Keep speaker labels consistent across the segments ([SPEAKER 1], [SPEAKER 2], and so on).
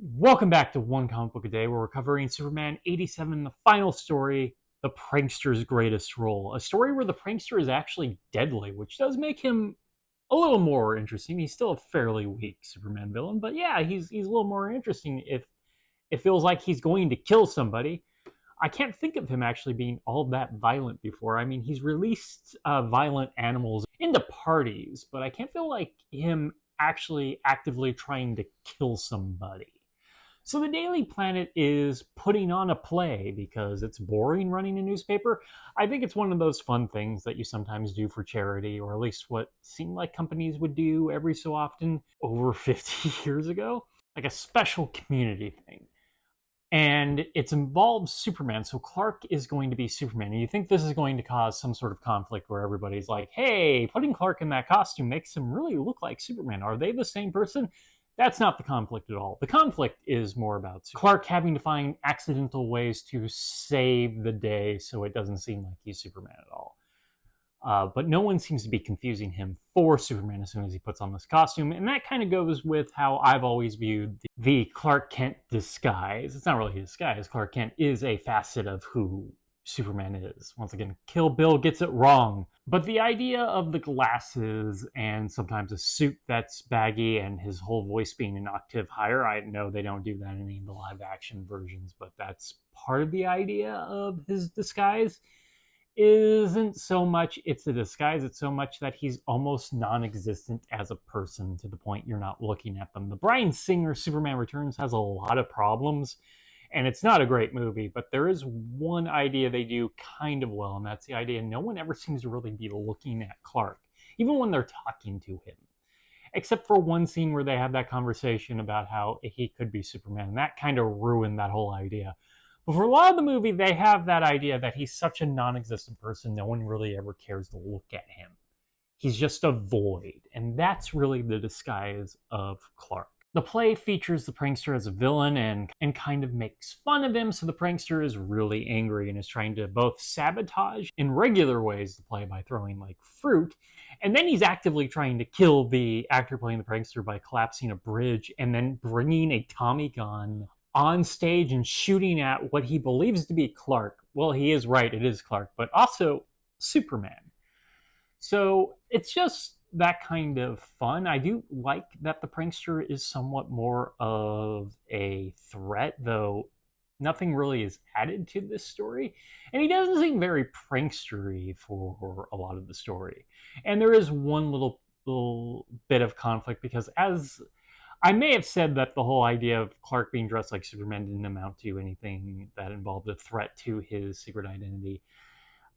[SPEAKER 1] Welcome back to One Comic Book a Day, where we're covering Superman 87, the final story, The Prankster's Greatest Role. A story where the prankster is actually deadly, which does make him a little more interesting. He's still a fairly weak Superman villain, but yeah, he's a little more interesting if it feels like he's going to kill somebody. I can't think of him actually being all that violent before. I mean, he's released violent animals into parties, but I can't feel like him actually actively trying to kill somebody. So the Daily Planet is putting on a play because it's boring running a newspaper. I think it's one of those fun things that you sometimes do for charity, or at least what seemed like companies would do every so often over 50 years ago, like a special community thing. And it involves Superman. So Clark is going to be Superman. And you think this is going to cause some sort of conflict where everybody's like, hey, putting Clark in that costume makes him really look like Superman. Are they the same person? That's not the conflict at all. The conflict is more about Clark having to find accidental ways to save the day so it doesn't seem like he's Superman at all. But no one seems to be confusing him for Superman as soon as he puts on this costume. And that kind of goes with how I've always viewed the Clark Kent disguise. It's not really a disguise. Clark Kent is a facet of who Superman is. Once again, Kill Bill gets it wrong. But the idea of the glasses and sometimes a suit that's baggy and his whole voice being an octave higher, I know they don't do that in any of the live action versions, but that's part of the idea of his disguise. Isn't so much it's a disguise, it's so much that he's almost non-existent as a person to the point you're not looking at them. The Bryan Singer Superman Returns has a lot of problems, and it's not a great movie, but there is one idea they do kind of well, and that's the idea no one ever seems to really be looking at Clark, even when they're talking to him. Except for one scene where they have that conversation about how he could be Superman, and that kind of ruined that whole idea. But for a lot of the movie, they have that idea that he's such a non existent person, no one really ever cares to look at him. He's just a void, and that's really the disguise of Clark. The play features the prankster as a villain and kind of makes fun of him, so the prankster is really angry and is trying to both sabotage in regular ways the play by throwing like fruit, and then he's actively trying to kill the actor playing the prankster by collapsing a bridge and then bringing a Tommy gun on stage and shooting at what he believes to be Clark. Well, he is right, it is Clark, but also Superman. So it's just that kind of fun. I do like that the prankster is somewhat more of a threat, though nothing really is added to this story. And he doesn't seem very prankstery for a lot of the story. And there is one little bit of conflict because as I may have said that the whole idea of Clark being dressed like Superman didn't amount to anything that involved a threat to his secret identity.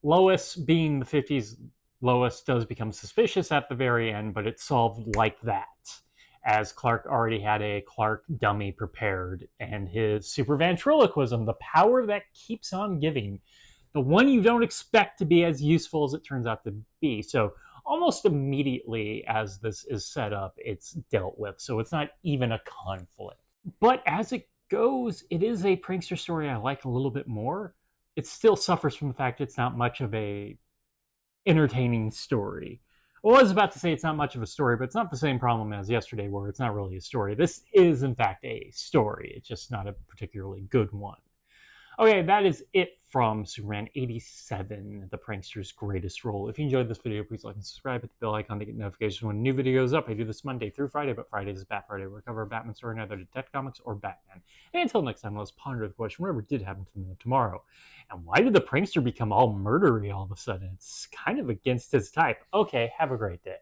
[SPEAKER 1] Lois, being the 50s, Lois does become suspicious at the very end, but it's solved like that, as Clark already had a Clark dummy prepared, and his super ventriloquism, the power that keeps on giving, the one you don't expect to be as useful as it turns out to be. So almost immediately as this is set up, it's dealt with. So it's not even a conflict. But as it goes, it is a prankster story I like a little bit more. It still suffers from the fact it's not much of a entertaining story. Well, I was about to say it's not much of a story, but it's not the same problem as yesterday where it's not really a story. This is, in fact, a story. It's just not a particularly good one. Okay, that is it from Superman 87, the prankster's greatest role. If you enjoyed this video, please like and subscribe, hit the bell icon to get notifications when a new video goes up. I do this Monday through Friday, but Fridays is Bat Friday, where I cover a Batman story in either Detective Comics or Batman. And until next time, let's ponder the question, whatever did happen to the man of tomorrow? And why did the prankster become all murdery all of a sudden? It's kind of against his type. Okay, have a great day.